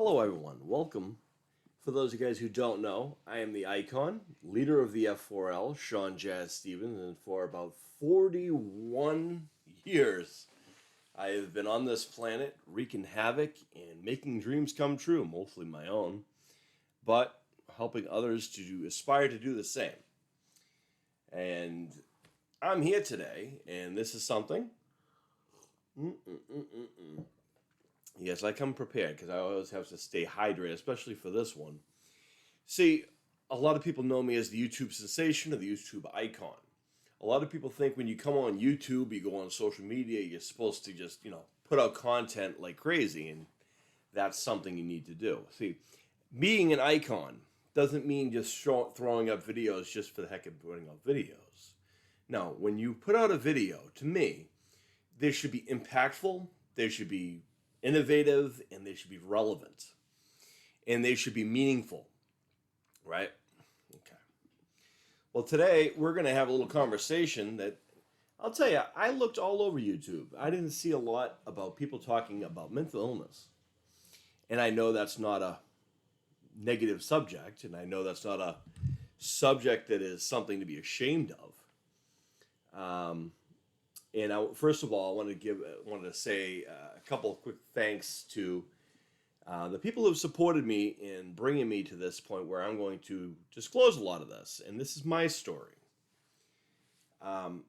Hello, everyone. Welcome. For those of you guys who don't know, I am the Icon, leader of the F4L, Sean Jazz Stevens, and for about 41 years, I have been on this planet wreaking havoc and making dreams come true, mostly my own, but helping others to aspire to do the same. And I'm here today, and this is something. Yes, I come prepared because I always have to stay hydrated, especially for this one. See, a lot of people know me as the YouTube sensation or the YouTube icon. A lot of people think when you come on YouTube, you go on social media, you're supposed to just, put out content like crazy, and that's something you need to do. See, being an icon doesn't mean just throwing up videos just for the heck of putting up videos. No, when you put out a video, to me, they should be impactful, they should be innovative, and they should be relevant. And they should be meaningful, right? Okay. Well, today we're going to have a little conversation that I'll tell you, I looked all over YouTube. I didn't see a lot about people talking about mental illness. And I know that's not a negative subject, and I know that's not a subject that is something to be ashamed of. First of all, I wanted to say a couple of quick thanks to the people who have supported me in bringing me to this point where I'm going to disclose a lot of this, and this is my story.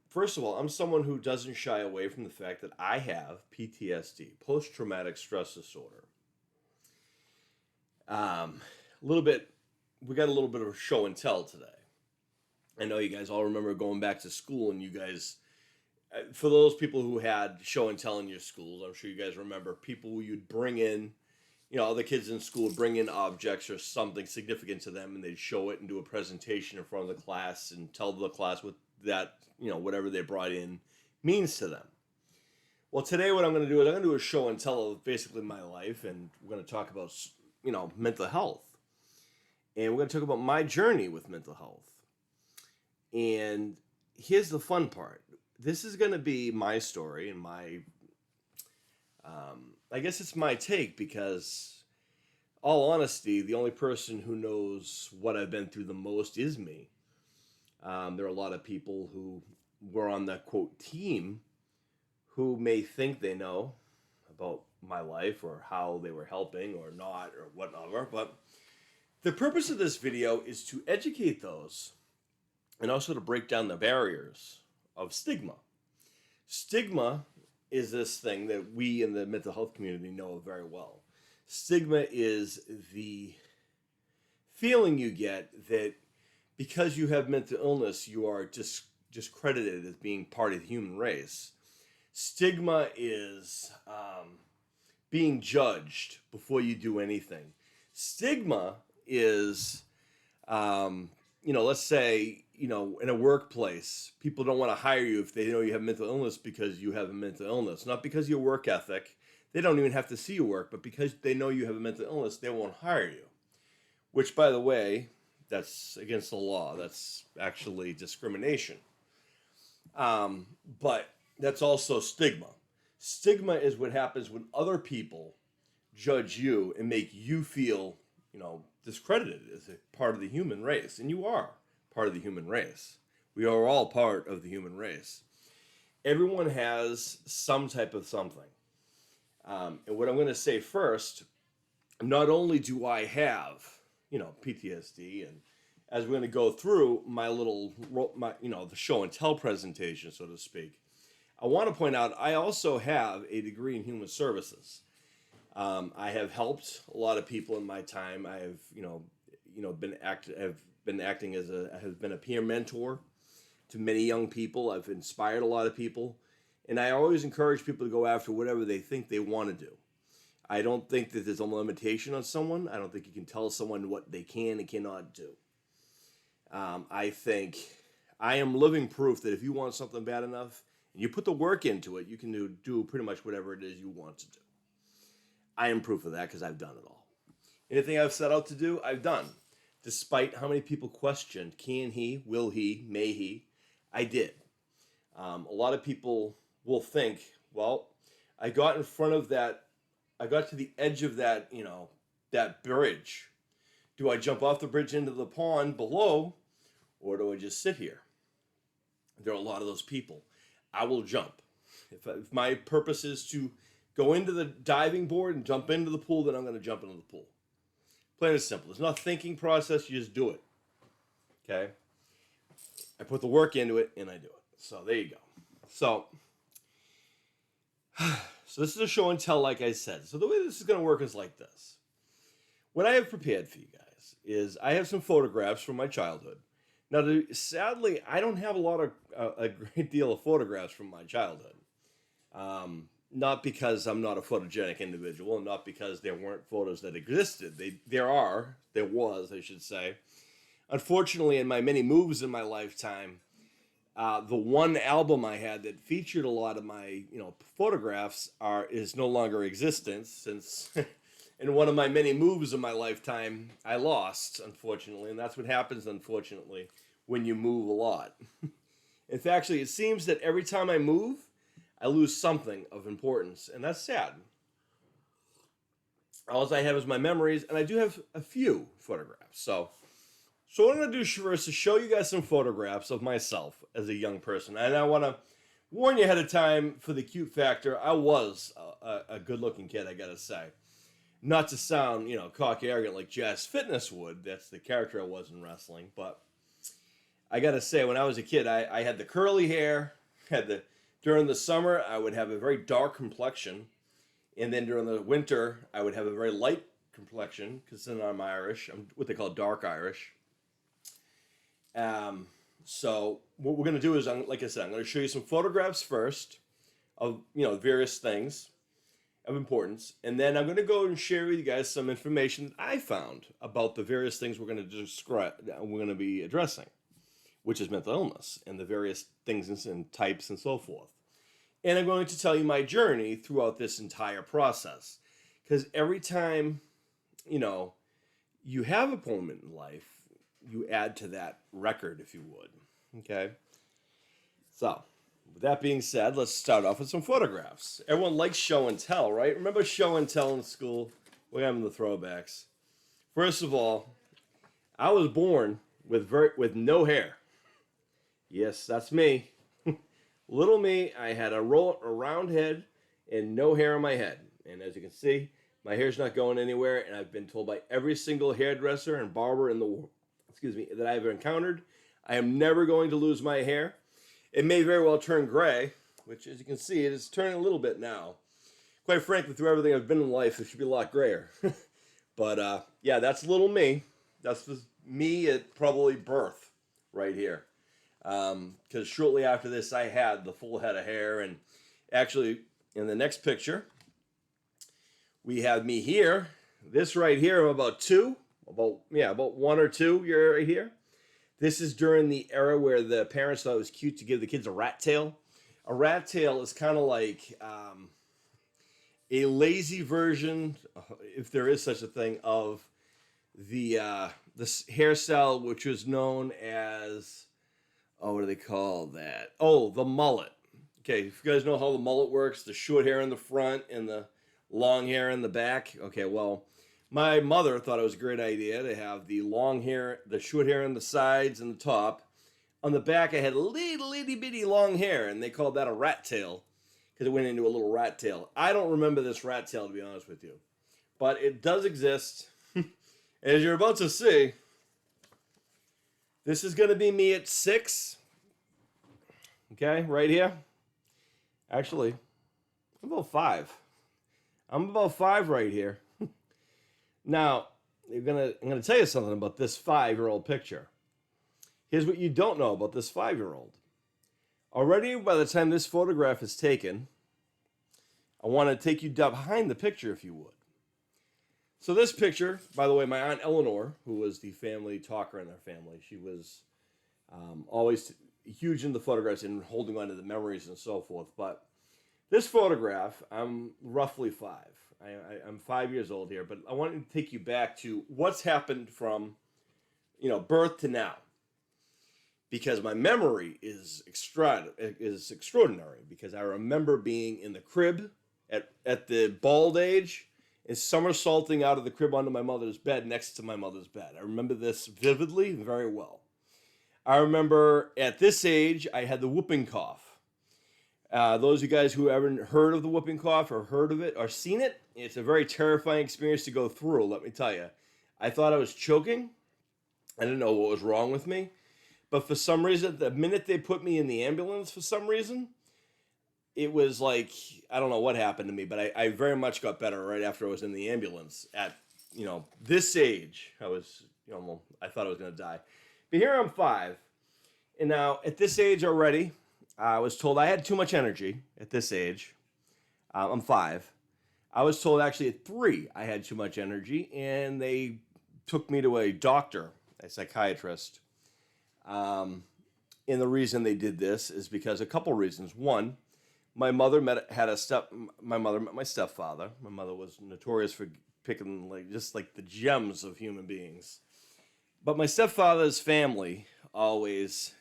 First of all, I'm someone who doesn't shy away from the fact that I have PTSD, post-traumatic stress disorder. We got a little bit of a show and tell today. I know you guys all remember going back to school, and you guys, for those people who had show and tell in your schools, I'm sure you guys remember people you'd bring in, other kids in school would bring in objects or something significant to them, and they'd show it and do a presentation in front of the class and tell the class what that, whatever they brought in means to them. Well, today what I'm going to do is I'm going to do a show and tell of basically my life, and we're going to talk about, mental health. And we're going to talk about my journey with mental health. And here's the fun part. This is going to be my story and my, I guess it's my take because, all honesty, the only person who knows what I've been through the most is me. There are a lot of people who were on that, quote, team who may think they know about my life or how they were helping or not or whatever. But the purpose of this video is to educate those and also to break down the barriers of stigma. Stigma is this thing that we in the mental health community know very well. Stigma is the feeling you get that because you have mental illness, you are discredited as being part of the human race. Stigma is being judged before you do anything. Stigma is, let's say, in a workplace, people don't want to hire you if they know you have mental illness because you have a mental illness. Not because of your work ethic. They don't even have to see your work, but because they know you have a mental illness, they won't hire you. Which, by the way, that's against the law. That's actually discrimination. But that's also stigma. Stigma is what happens when other people judge you and make you feel, discredited as a part of the human race. And you are part of the human race. We are all part of the human race. Everyone has some type of something. And what I'm going to say first, not only do I have, PTSD, and as we're going to go through the show and tell presentation, so to speak, I want to point out I also have a degree in human services. I have helped a lot of people in my time. I have, been acting as have been a peer mentor to many young people. I've inspired a lot of people, and I always encourage people to go after whatever they think they want to do. I don't think that there's a limitation on someone. I don't think you can tell someone what they can and cannot do. I think I am living proof that if you want something bad enough and you put the work into it, you can do pretty much whatever it is you want to do. I am proof of that because I've done it all. Anything I've set out to do, I've done. Despite how many people questioned, can he, will he, may he, I did. A lot of people will think, well, I got in front of that, I got to the edge of that, that bridge. Do I jump off the bridge into the pond below, or do I just sit here? There are a lot of those people. I will jump. If my purpose is to go into the diving board and jump into the pool, then I'm going to jump into the pool. Plain and simple. There's no thinking process. You just do it. Okay? I put the work into it, and I do it. So there you go. So this is a show and tell, like I said. So the way this is going to work is like this. What I have prepared for you guys is I have some photographs from my childhood. Now, sadly, I don't have a great deal of photographs from my childhood. Not because I'm not a photogenic individual, and not because there weren't photos that existed. There was, I should say. Unfortunately, in my many moves in my lifetime, the one album I had that featured a lot of my, photographs is no longer existent, since in one of my many moves in my lifetime, I lost, unfortunately, and that's what happens, unfortunately, when you move a lot. In fact, it seems that every time I move, I lose something of importance, and that's sad. All I have is my memories, and I do have a few photographs. So what I'm going to do first is show you guys some photographs of myself as a young person. And I want to warn you ahead of time for the cute factor. I was a good-looking kid, I got to say. Not to sound, cocky arrogant like Jazz Fitness would. That's the character I was in wrestling. But I got to say, when I was a kid, I had the curly hair, during the summer, I would have a very dark complexion. And then during the winter, I would have a very light complexion, because then I'm Irish. I'm what they call dark Irish. So what we're going to do is, like I said, I'm going to show you some photographs first of, various things of importance. And then I'm going to go and share with you guys some information that I found about the various things we're going to describe, we're going to be addressing, which is mental illness and the various things and types and so forth. And I'm going to tell you my journey throughout this entire process. Because every time, you have a moment in life, you add to that record, if you would. Okay? So, with that being said, let's start off with some photographs. Everyone likes show and tell, right? Remember show and tell in school? We're having the throwbacks. First of all, I was born with no hair. Yes, that's me. Little me, I had a round head and no hair on my head. And as you can see, my hair's not going anywhere, and I've been told by every single hairdresser and barber in the world, that I've encountered, I am never going to lose my hair. It may very well turn gray, which, as you can see, it is turning a little bit now. Quite frankly, through everything I've been in life, it should be a lot grayer. But, yeah, that's little me. That's me at probably birth right here. Because shortly after this, I had the full head of hair. And actually, in the next picture, we have me here. This right here, I'm about one or two. You're right here. This is during the era where the parents thought it was cute to give the kids a rat tail. A rat tail is kind of like a lazy version, if there is such a thing, of the hairstyle, which was known as, what do they call that? Oh, the mullet. Okay, if you guys know how the mullet works, the short hair in the front and the long hair in the back. Okay, well, my mother thought it was a great idea to have the long hair, the short hair on the sides and the top. On the back, I had a little itty bitty long hair, and they called that a rat tail because it went into a little rat tail. I don't remember this rat tail, to be honest with you, but it does exist. As you're about to see, this is going to be me at 6. Okay, right here. Actually, I'm about 5. I'm about 5 right here. Now, I'm gonna tell you something about this 5-year-old picture. Here's what you don't know about this 5-year-old. Already, by the time this photograph is taken, I want to take you down behind the picture, if you would. So this picture, by the way, my Aunt Eleanor, who was the family talker in our family, she was always huge into photographs and holding on to the memories and so forth. But this photograph, I'm roughly 5. I'm 5 years old here, but I want to take you back to what's happened from, birth to now. Because my memory is extraordinary, because I remember being in the crib at the bald age and somersaulting out of the crib onto my mother's bed next to my mother's bed. I remember this vividly, very well. I remember at this age, I had the whooping cough. Those of you guys who haven't heard of the whooping cough or heard of it or seen it, it's a very terrifying experience to go through, let me tell you. I thought I was choking. I didn't know what was wrong with me. But for some reason, the minute they put me in the ambulance for some reason, it was like, I don't know what happened to me, but I very much got better right after I was in the ambulance. At, this age, I thought I was going to die. But here I'm 5. And now at this age already, I was told I had too much energy at this age. I'm 5. I was told actually at 3 I had too much energy, and they took me to a doctor, a psychiatrist. And the reason they did this is because a couple reasons. One, my mother met my stepfather. My mother was notorious for picking like the gems of human beings. But my stepfather's family always,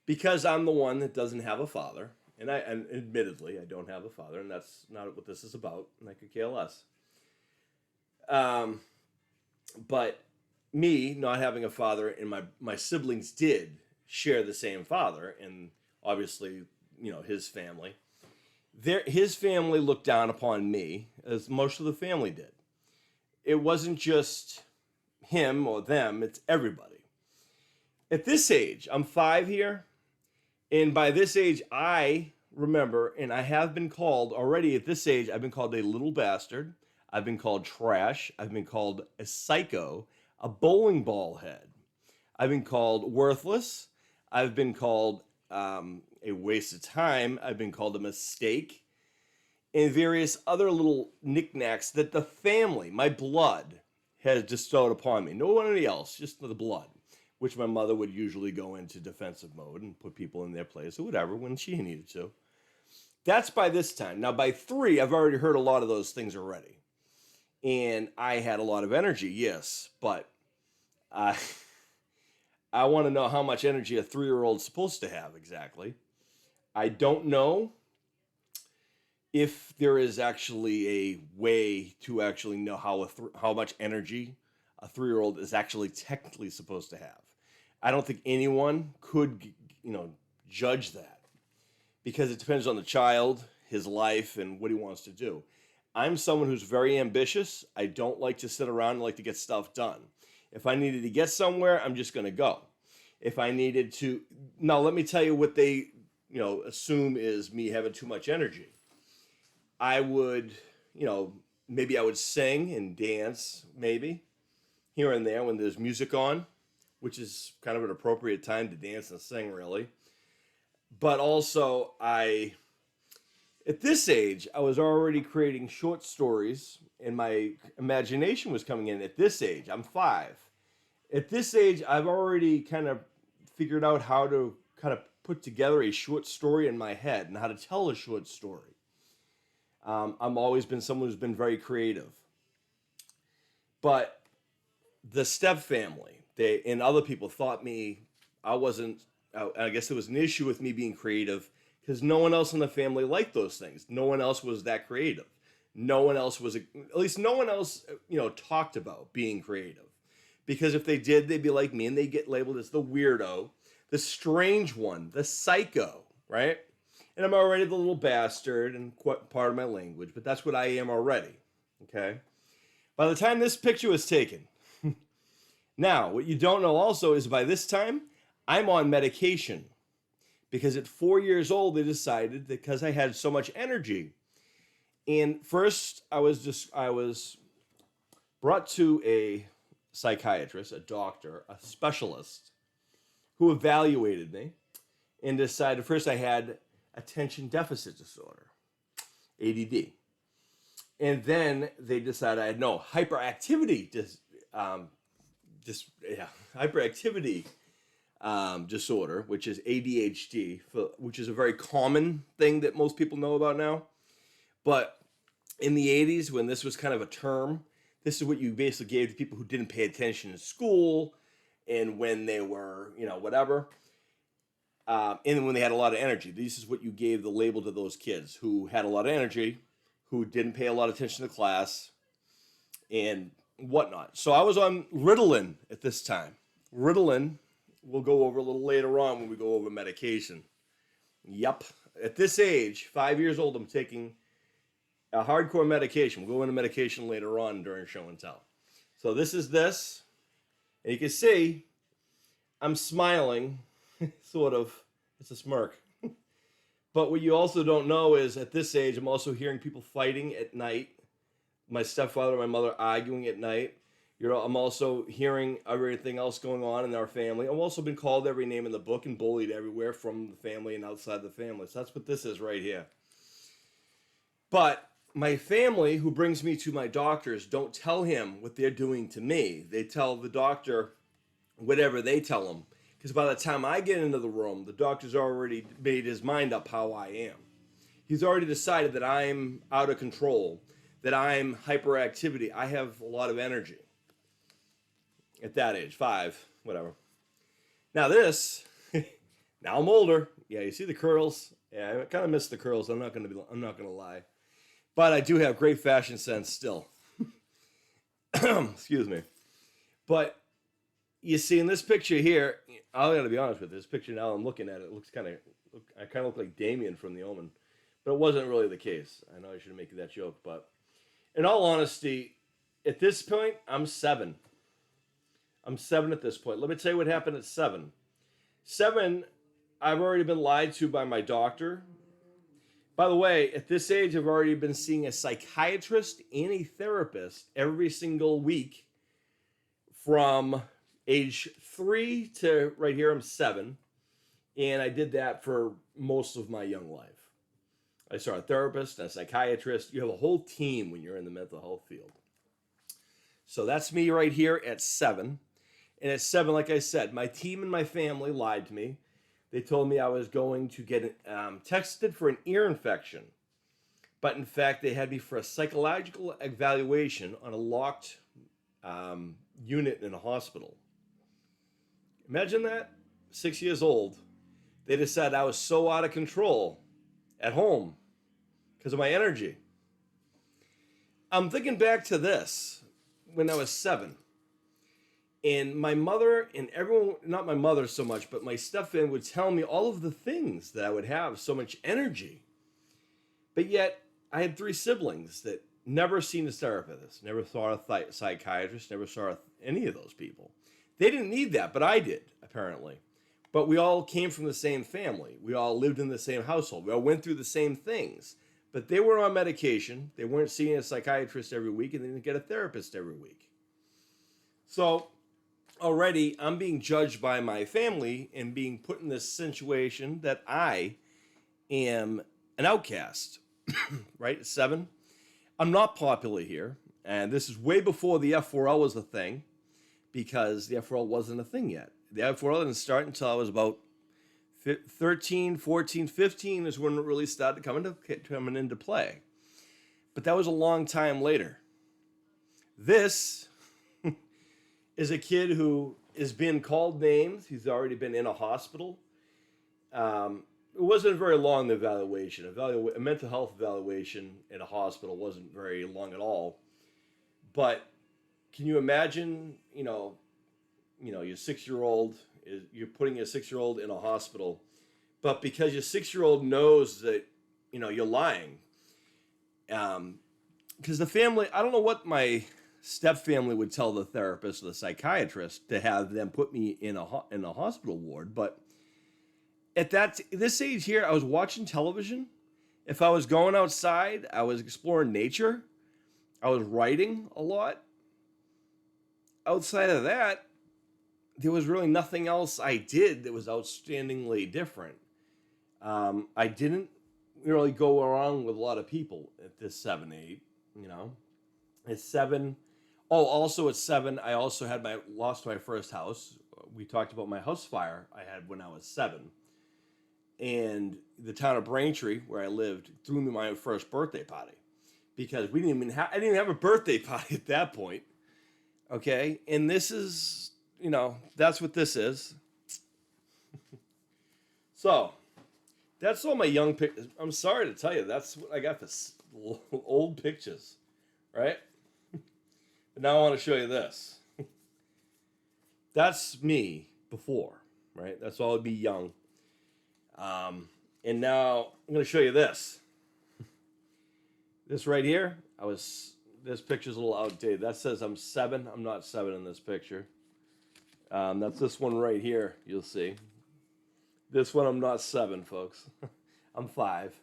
because I'm the one that doesn't have a father, and admittedly I don't have a father, and that's not what this is about, and I could care less. But me not having a father, and my siblings did share the same father, and obviously, his family. His family looked down upon me, as most of the family did. It wasn't just him or them, it's everybody. At this age, I'm 5 here, and by this age, I remember, and I have been called already at this age, I've been called a little bastard, I've been called trash, I've been called a psycho, a bowling ball head, I've been called worthless, I've been called a waste of time, I've been called a mistake, and various other little knickknacks that the family, my blood, has bestowed upon me. No one else, just the blood, which my mother would usually go into defensive mode and put people in their place or whatever when she needed to. That's by this time. Now, by 3, I've already heard a lot of those things already. And I had a lot of energy, yes, but I want to know how much energy a 3-year-old's supposed to have exactly. I don't know if there is actually a way to actually know how much energy a 3-year-old is actually technically supposed to have. I don't think anyone could, judge that, because it depends on the child, his life, and what he wants to do. I'm someone who's very ambitious. I don't like to sit around and like to get stuff done. If I needed to get somewhere, I'm just going to go. If I needed to, now let me tell you what they, assume is me having too much energy. I would, maybe I would sing and dance, maybe, here and there when there's music on, which is kind of an appropriate time to dance and sing, really. But also, at this age, I was already creating short stories, and my imagination was coming in at this age. I'm 5. At this age, I've already kind of figured out how to kind of put together a short story in my head and how to tell a short story. I've always been someone who's been very creative. But the step family, and other people thought I guess there was an issue with me being creative because no one else in the family liked those things. No one else was that creative. No one else talked about being creative. Because if they did, they'd be like me and they'd get labeled as the weirdo, the strange one, the psycho, right? And I'm already the little bastard and part of my language, but that's what I am already, okay? By the time this picture was taken, now, what you don't know also is by this time, I'm on medication. Because at 4 years old, they decided that because I had so much energy. And first, I was brought to a psychiatrist, a doctor, a specialist, who evaluated me and decided first I had attention deficit disorder, ADD. And then they decided I had hyperactivity disorder, which is ADHD, which is a very common thing that most people know about now. But in the 80s, when this was kind of a term, this is what you basically gave to people who didn't pay attention in school and when they were, whatever. And when they had a lot of energy. This is what you gave the label to those kids who had a lot of energy, who didn't pay a lot of attention to class and whatnot. So I was on Ritalin at this time. Ritalin we'll go over a little later on when we go over medication. Yep. At this age, 5 years old, I'm taking a hardcore medication. We'll go into medication later on during show and tell. So this is this. And you can see I'm smiling, sort of. It's a smirk. But what you also don't know is at this age, I'm also hearing people fighting at night. My stepfather and my mother arguing at night. I'm also hearing everything else going on in our family. I've also been called every name in the book and bullied everywhere from the family and outside the family. So that's what this is right here. But my family, who brings me to my doctors, don't tell him what they're doing to me. They tell the doctor whatever they tell him. Because by the time I get into the room, the doctor's already made his mind up how I am. He's already decided that I'm out of control, that I'm hyperactivity. I have a lot of energy. At that age, 5, whatever. Now this, now I'm older. Yeah, you see the curls. Yeah, I kind of miss the curls. I'm not gonna lie, but I do have great fashion sense still. Excuse me. But you see in this picture here, I gotta be honest with you, this picture now I'm looking at it looks I kind of look like Damien from The Omen, but it wasn't really the case. I know I shouldn't make that joke, but in all honesty, at this point, I'm 7. I'm 7 at this point. Let me tell you what happened at 7. 7, I've already been lied to by my doctor. By the way, at this age, I've already been seeing a psychiatrist and a therapist every single week from age 3 to right here, I'm 7. And I did that for most of my young life. I saw a therapist, a psychiatrist. You have a whole team when you're in the mental health field. So that's me right here at 7. And at 7, like I said, my team and my family lied to me. They told me I was going to get tested for an ear infection. But in fact, they had me for a psychological evaluation on a locked unit in a hospital. Imagine that. 6 years old. They decided I was so out of control at home because of my energy. I'm thinking back to this when I was 7. And my mother and everyone, not my mother so much, but my stepfamily would tell me all of the things that I would have so much energy. But yet, I had 3 siblings that never seen a therapist, never saw a psychiatrist, never saw any of those people. They didn't need that, but I did, apparently. But we all came from the same family. We all lived in the same household. We all went through the same things. But they were on medication. They weren't seeing a psychiatrist every week, and they didn't get a therapist every week. So already I'm being judged by my family and being put in this situation that I am an outcast, right? At 7. I'm not popular here. And this is way before the F4L was a thing, because the F4L wasn't a thing yet. The F4L didn't start until I was about 13, 14, 15 is when it really started coming into play. But that was a long time later. This is a kid who is being called names. He's already been in a hospital. It wasn't very long, the evaluation. A mental health evaluation in a hospital wasn't very long at all. But can you imagine, your 6-year-old, you're putting your 6-year-old in a hospital, but because your 6-year-old knows that, you're lying. Because the family, I don't know what my stepfamily would tell the therapist or the psychiatrist to have them put me in a hospital ward, but at this age here, I was watching television. If I was going outside, I was exploring nature. I was writing a lot. Outside of that, there was really nothing else I did that was outstandingly different. I didn't really go around with a lot of people at this 7, 8, At 7, also at 7, I also had lost my first house. We talked about my house fire I had when I was 7. And the town of Braintree, where I lived, threw me my first birthday party. Because I didn't even have a birthday party at that point. Okay? And this is, that's what this is. So, that's all my young pictures. I'm sorry to tell you, that's what I got for old pictures, right? But now I want to show you this. That's me before, right? That's all I'd be young. And now I'm going to show you this. This right here, this picture's a little outdated. That says I'm 7. I'm not 7 in this picture. That's this one right here, you'll see. This one I'm not 7, folks. I'm 5.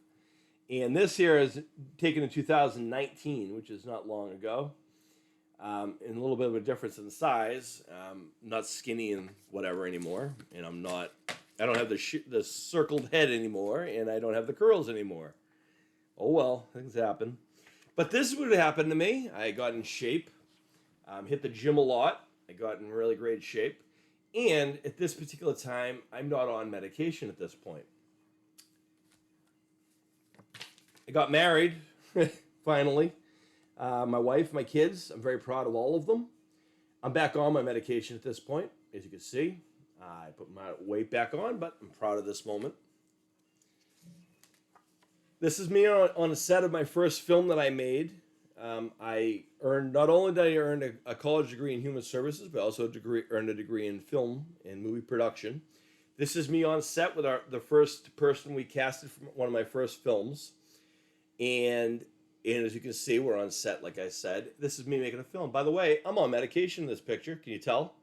And this here is taken in 2019, which is not long ago. And a little bit of a difference in size. Not skinny and whatever anymore. And I don't have the circled head anymore, and I don't have the curls anymore. Oh well, things happen. But this is what happened to me. I got in shape, hit the gym a lot. I got in really great shape. And at this particular time, I'm not on medication at this point. I got married, finally. My wife, my kids, I'm very proud of all of them. I'm back on my medication at this point, as you can see. I put my weight back on, but I'm proud of this moment. This is me on a set of my first film that I made. Not only did I earn a college degree in human services, but also earned a degree in film and movie production. This is me on set with the first person we casted from one of my first films. And as you can see, we're on set, like I said. This is me making a film. By the way, I'm on medication in this picture. Can you tell?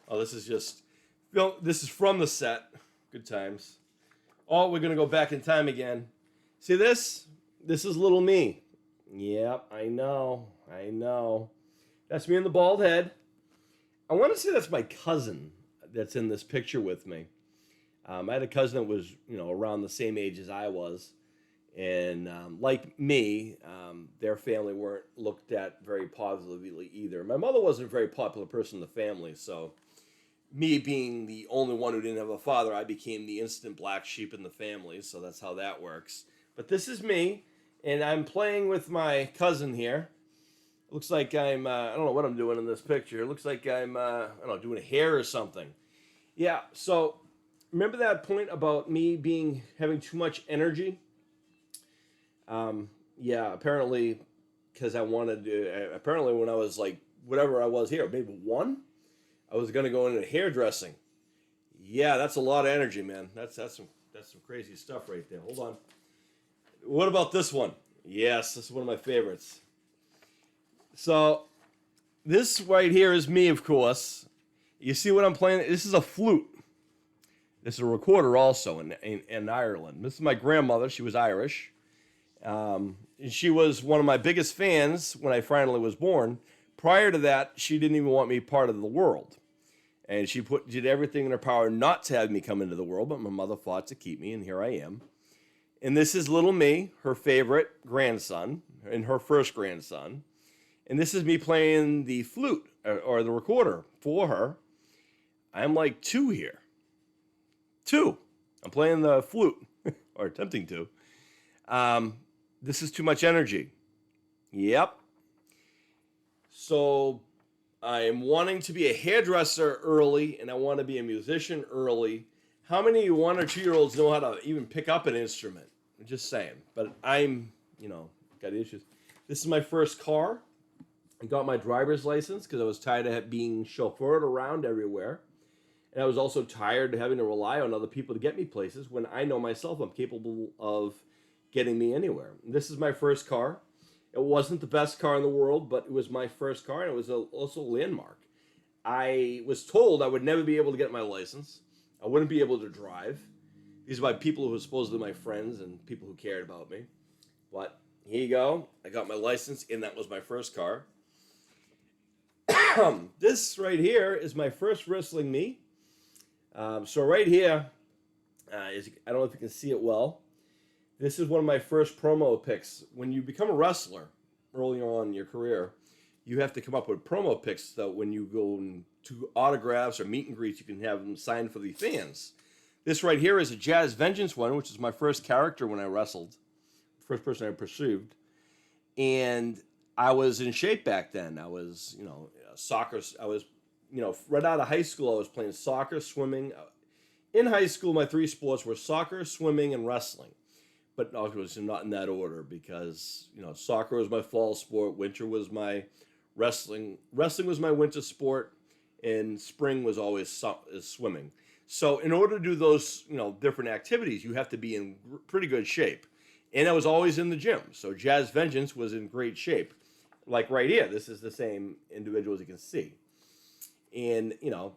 Oh, this is just film. This is from the set. Good times. Oh, we're going to go back in time again. See this? This is little me. Yep, I know. That's me in the bald head. I want to say that's my cousin that's in this picture with me. I had a cousin that was, around the same age as I was. And like me, their family weren't looked at very positively either. My mother wasn't a very popular person in the family, so me being the only one who didn't have a father, I became the instant black sheep in the family, so that's how that works. But this is me, and I'm playing with my cousin here. It looks like I don't know what I'm doing in this picture. It looks like I'm, doing a hair or something. Yeah, so remember that point about me having too much energy? Apparently, because apparently when I was like, whatever I was here, maybe 1, I was going to go into hairdressing. Yeah, that's a lot of energy, man. That's some crazy stuff right there. Hold on. What about this one? Yes, this is one of my favorites. So, this right here is me, of course. You see what I'm playing? This is a flute. This is a recorder also in Ireland. This is my grandmother. She was Irish. She was one of my biggest fans when I finally was born. Prior to that, she didn't even want me part of the world. And she did everything in her power not to have me come into the world, but my mother fought to keep me, and here I am. And this is little me, her favorite grandson, and her first grandson. And this is me playing the flute, or the recorder, for her. I'm like 2 here. 2. I'm playing the flute, or attempting to. This is too much energy. Yep. So I am wanting to be a hairdresser early, and I want to be a musician early. How many 1 or 2-year-olds know how to even pick up an instrument? I'm just saying. But I'm, got issues. This is my first car. I got my driver's license because I was tired of being chauffeured around everywhere. And I was also tired of having to rely on other people to get me places when I know myself I'm capable of getting me anywhere. And this is my first car. It wasn't the best car in the world, but it was my first car, and it was also a landmark. I was told I would never be able to get my license. I wouldn't be able to drive. These are by people who were supposedly my friends and people who cared about me. But here you go. I got my license, and that was my first car. This right here is my first wrestling meet. So right here, I don't know if you can see it well. This is one of my first promo pics. When you become a wrestler early on in your career, you have to come up with promo pics so when you go to autographs or meet and greets, you can have them signed for the fans. This right here is a Jazz Vengeance one, which is my first character when I wrestled. First person I pursued. And I was in shape back then. I was, soccer. I was, right out of high school, I was playing soccer, swimming. In high school, my 3 sports were soccer, swimming, and wrestling. but no, it was not in that order because soccer was my fall sport, winter was my wrestling was my winter sport, and spring was always swimming. So in order to do those different activities, you have to be in pretty good shape, and I was always in the gym. So Jazz Vengeance was in great shape, like right here. This is the same individual as you can see. And,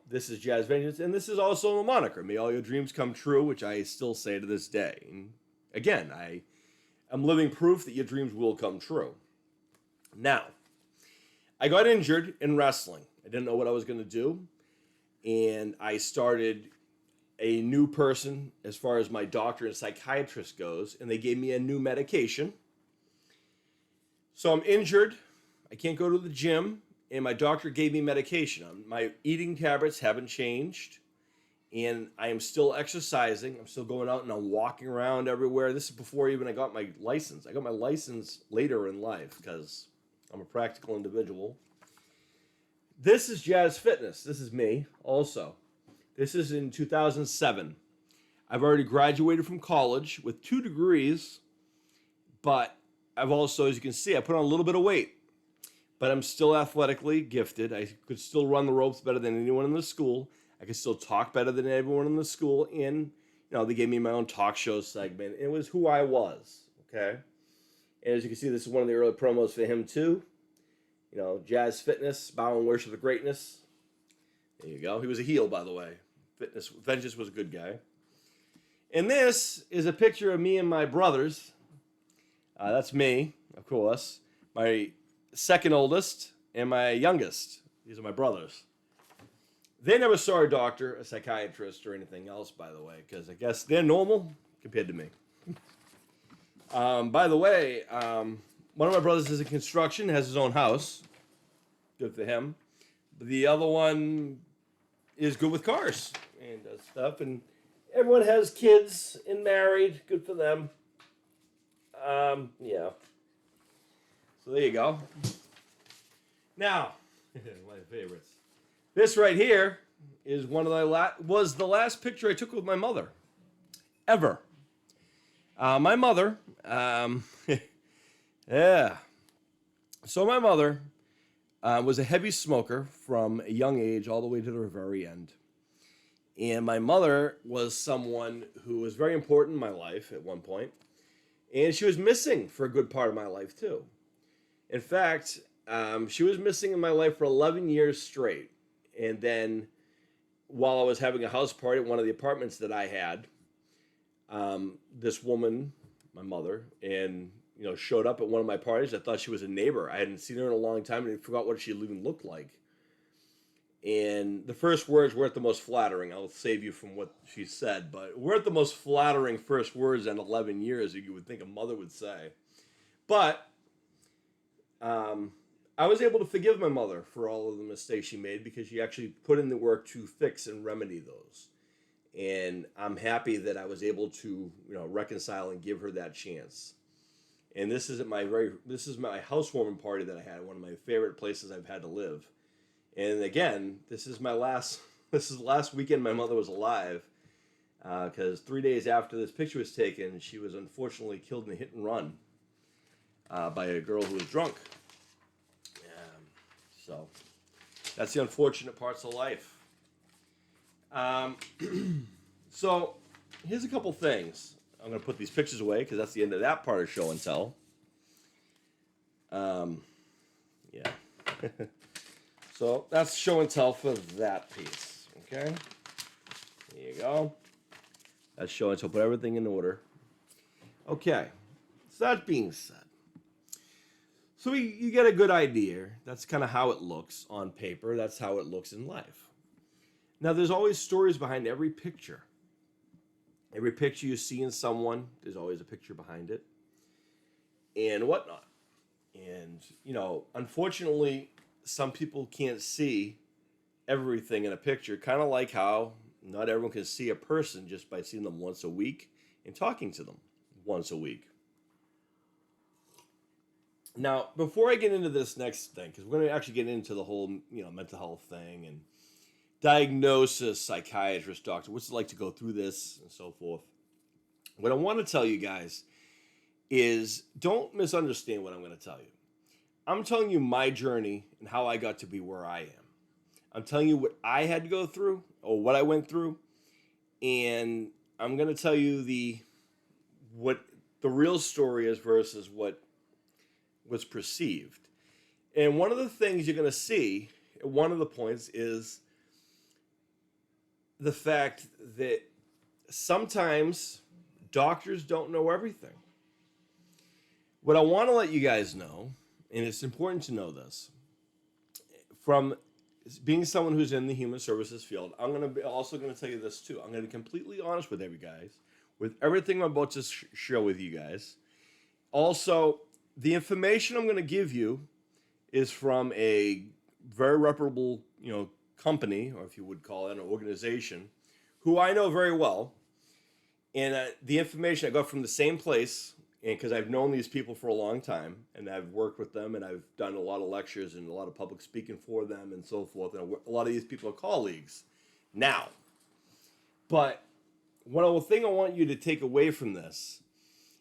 this is Jazz Vengeance, and this is also a moniker. May all your dreams come true, which I still say to this day. And again, I'm living proof that your dreams will come true. Now, I got injured in wrestling. I didn't know what I was going to do, and I started a new person as far as my doctor and psychiatrist goes, and they gave me a new medication. So I'm injured. I can't go to the gym. And my doctor gave me medication. My eating habits haven't changed. And I am still exercising. I'm still going out and I'm walking around everywhere. This is before even I got my license. I got my license later in life because I'm a practical individual. This is Jazz Fitness. This is me also. This is in 2007. I've already graduated from college with 2 degrees. But I've also, as you can see, I put on a little bit of weight. But I'm still athletically gifted. I could still run the ropes better than anyone in the school. I could still talk better than everyone in the school. And, they gave me my own talk show segment. It was who I was, okay? And as you can see, this is one of the early promos for him, too. Jazz Fitness, bow and worship of greatness. There you go. He was a heel, by the way. Fitness Vengeance was a good guy. And this is a picture of me and my brothers. That's me, of course. My second oldest and my youngest. These are my brothers. They never saw a doctor, a psychiatrist, or anything else, by the way, because I guess they're normal compared to me. By the way, one of my brothers is in construction, has his own house. Good for him. But the other one is good with cars and does stuff. And everyone has kids and married. Good for them. Yeah. So there you go. Now, my favorites. This right here is one of was the last picture I took with my mother, ever. My mother, yeah. So my mother was a heavy smoker from a young age all the way to the very end. And my mother was someone who was very important in my life at one point. And she was missing for a good part of my life, too. In fact, she was missing in my life for 11 years straight. And then while I was having a house party at one of the apartments that I had, this woman, my mother, showed up at one of my parties. I thought she was a neighbor. I hadn't seen her in a long time and I forgot what she even looked like. And the first words weren't the most flattering. I'll save you from what she said, but weren't the most flattering first words in 11 years that you would think a mother would say. But I was able to forgive my mother for all of the mistakes she made because she actually put in the work to fix and remedy those. And I'm happy that I was able to, reconcile and give her that chance. And this is my housewarming party that I had, one of my favorite places I've had to live. And again, this is the last weekend my mother was alive, because 3 days after this picture was taken, she was unfortunately killed in a hit and run by a girl who was drunk. So that's the unfortunate parts of life. So here's a couple things. I'm going to put these pictures away because that's the end of that part of show and tell. Yeah. So that's show and tell for that piece. Okay. There you go. That's show and tell. Put everything in order. Okay. So that being said. So you get a good idea. That's kind of how it looks on paper. That's how it looks in life. Now, there's always stories behind every picture. Every picture you see in someone, there's always a picture behind it. And whatnot. And, unfortunately, some people can't see everything in a picture. Kind of like how not everyone can see a person just by seeing them once a week and talking to them once a week. Now, before I get into this next thing, because we're going to actually get into the whole, mental health thing and diagnosis, psychiatrist, doctor, what's it like to go through this and so forth. What I want to tell you guys is don't misunderstand what I'm going to tell you. I'm telling you my journey and how I got to be where I am. I'm telling you what I had to go through or what I went through, and I'm going to tell you what the real story is versus what was perceived. And one of the things you're going to see, one of the points is the fact that sometimes doctors don't know everything. What I want to let you guys know, and it's important to know this, from being someone who's in the human services field, I'm going to be also going to tell you this too. I'm going to be completely honest with you guys, with everything I'm about to share with you guys. Also, the information I'm going to give you is from a very reputable, company, or if you would call it an organization, who I know very well. And the information I got from the same place, and because I've known these people for a long time, and I've worked with them, and I've done a lot of lectures and a lot of public speaking for them, and so forth. And a lot of these people are colleagues now. But one thing I want you to take away from this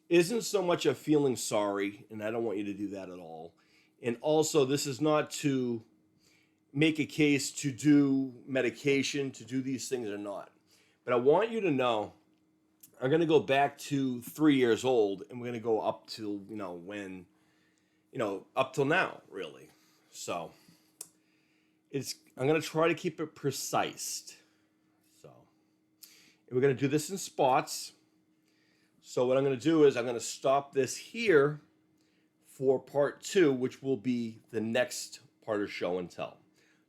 isn't so much a feeling sorry, and I don't want you to do that at all. And also, this is not to make a case to do medication, to do these things or not. But I want you to know, I'm going to go back to 3 years old, and we're going to go up to, up till now, really. So I'm going to try to keep it precise. So, and we're going to do this in spots. So what I'm going to do is I'm going to stop this here for part 2, which will be the next part of show and tell.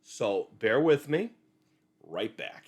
So bear with me. Right back.